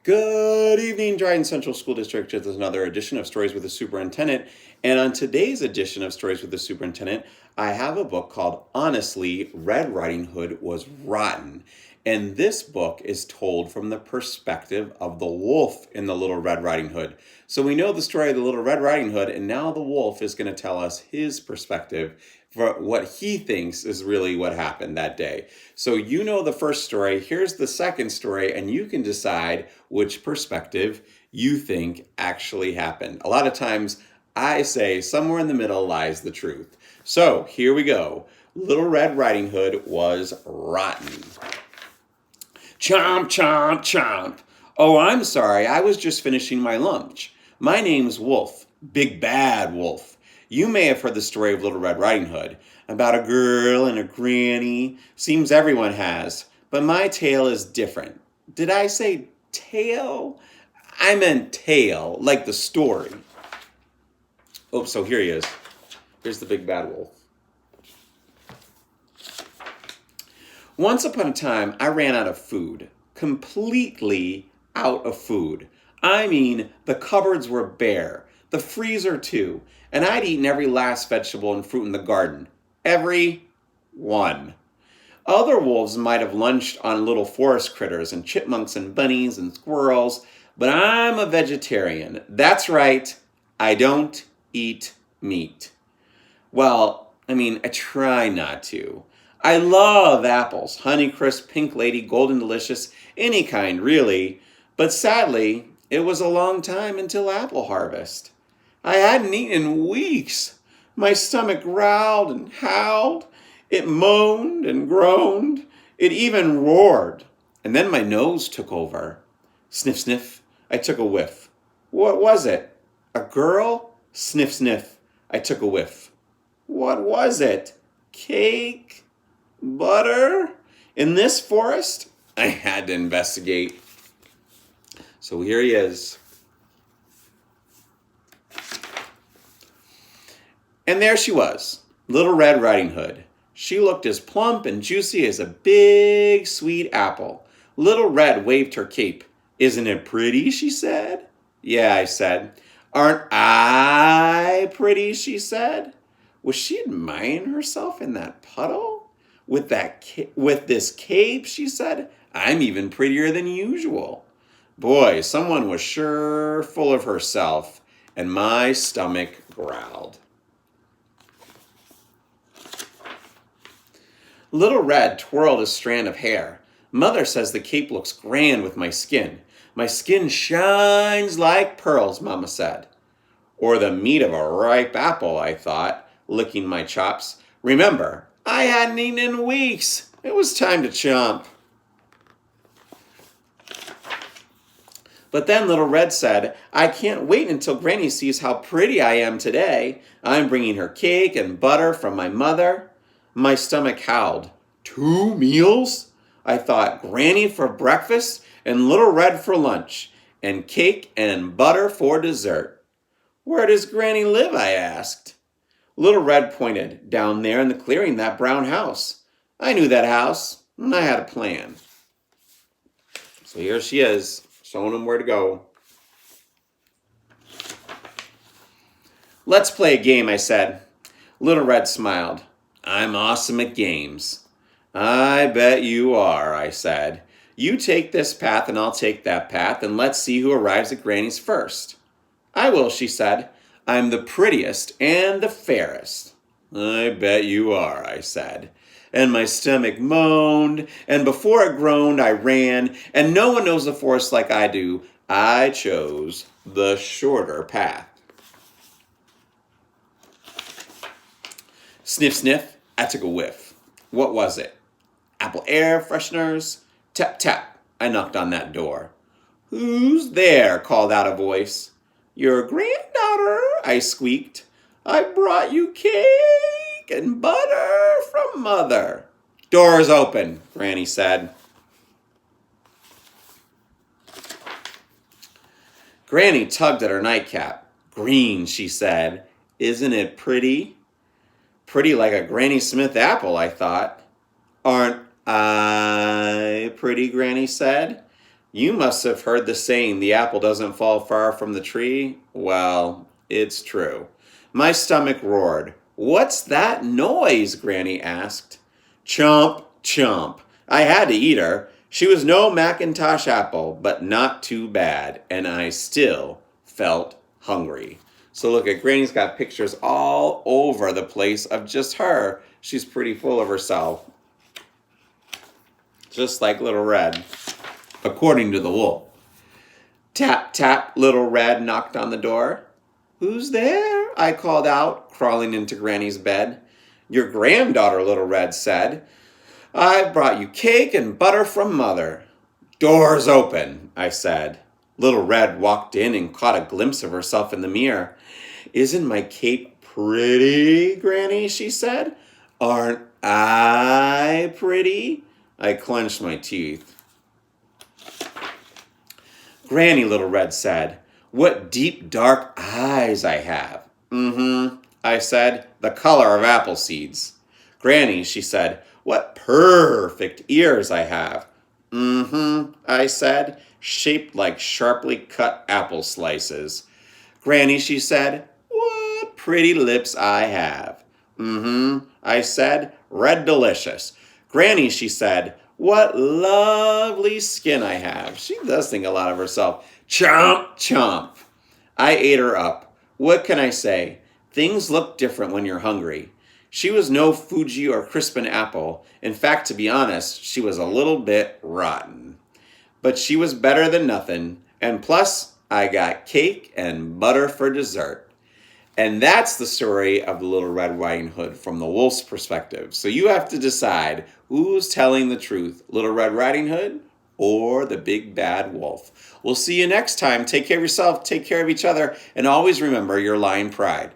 Good evening, Dryden Central School District. This is another edition of Stories with the Superintendent. And on today's edition of Stories with the Superintendent, I have a book called Honestly, Red Riding Hood Was Rotten. And this book is told from the perspective of the wolf in the Little Red Riding Hood. So we know the story of the Little Red Riding Hood, and now the wolf is going to tell us his perspective for what he thinks is really what happened that day. So you know the first story, here's the second story, and you can decide which perspective you think actually happened. A lot of times I say somewhere in the middle lies the truth. So here we go. Little Red Riding Hood was rotten. Chomp, chomp, chomp. Oh, I'm sorry, I was just finishing my lunch. My name's Wolf, Big Bad Wolf. You may have heard the story of Little Red Riding Hood, about a girl and a granny. Seems everyone has, but my tale is different. Did I say tale? I meant tale, like the story. Oh, so here he is. Here's the Big Bad Wolf. Once upon a time, I ran out of food. Completely out of food. I mean, the cupboards were bare, the freezer too, and I'd eaten every last vegetable and fruit in the garden. Every one. Other wolves might have lunched on little forest critters and chipmunks and bunnies and squirrels, but I'm a vegetarian. That's right, I don't eat meat. Well, I try not to. I love apples, Honeycrisp, Pink Lady, Golden Delicious, any kind really. But sadly, it was a long time until apple harvest. I hadn't eaten in weeks. My stomach growled and howled. It moaned and groaned. It even roared. And then my nose took over. Sniff, sniff. I took a whiff. What was it? A girl? Sniff, sniff. I took a whiff. What was it? Cake? Butter? In this forest? I had to investigate. So here he is. And there she was, Little Red Riding Hood. She looked as plump and juicy as a big, sweet apple. Little Red waved her cape. Isn't it pretty, she said. Yeah, I said. Aren't I pretty, she said. Was she admiring herself in that puddle? With this cape, she said. I'm even prettier than usual. Boy, someone was sure full of herself, and my stomach growled. Little Red twirled a strand of hair. Mother says the cape looks grand with my skin. My skin shines like pearls, Mama said. Or the meat of a ripe apple, I thought, licking my chops. Remember, I hadn't eaten in weeks. It was time to chomp. But then Little Red said, I can't wait until Granny sees how pretty I am today. I'm bringing her cake and butter from my mother. My stomach howled. 2 meals? I thought, Granny for breakfast and Little Red for lunch, and cake and butter for dessert. Where does Granny live? I asked. Little Red pointed, down there in the clearing, that brown house. I knew that house, and I had a plan. So here she is, showing him where to go. Let's play a game, I said. Little Red smiled. I'm awesome at games. I bet you are, I said. You take this path and I'll take that path, and let's see who arrives at Granny's first. I will, she said. I'm the prettiest and the fairest. I bet you are, I said. And my stomach moaned, and before it groaned, I ran, and no one knows the forest like I do. I chose the shorter path. Sniff, sniff, I took a whiff. What was it? Apple air fresheners? Tap, tap, I knocked on that door. Who's there? Called out a voice. Your granddaughter, I squeaked. I brought you cake and butter from Mother. Door's open, Granny said. Granny tugged at her nightcap. Green, she said. Isn't it pretty? Pretty like a Granny Smith apple, I thought. Aren't I pretty, Granny said. You must have heard the saying, the apple doesn't fall far from the tree. Well, it's true. My stomach roared. What's that noise? Granny asked. Chomp, chomp. I had to eat her. She was no Macintosh apple, but not too bad, and I still felt hungry. So look at Granny's got pictures all over the place of just her. She's pretty full of herself. Just like Little Red, according to the wolf. Tap, tap, Little Red knocked on the door. Who's there? I called out, crawling into Granny's bed. Your granddaughter, Little Red said. I've brought you cake and butter from Mother. Doors open, I said. Little Red walked in and caught a glimpse of herself in the mirror. Isn't my cape pretty, Granny? She said. Aren't I pretty? I clenched my teeth. Granny, Little Red said, what deep, dark eyes I have. I said, the color of apple seeds. Granny, she said, what perfect ears I have. I said, shaped like sharply cut apple slices. Granny, she said, what pretty lips I have. I said, red delicious. Granny, she said, what lovely skin I have. She does think a lot of herself. Chomp, chomp. I ate her up. What can I say? Things look different when you're hungry. She was no Fuji or Crispin apple. In fact, to be honest, she was a little bit rotten. But she was better than nothing. And plus, I got cake and butter for dessert. And that's the story of the Little Red Riding Hood from the wolf's perspective. So you have to decide who's telling the truth, Little Red Riding Hood or the big bad wolf. We'll see you next time. Take care of yourself, take care of each other, and always remember your lion pride.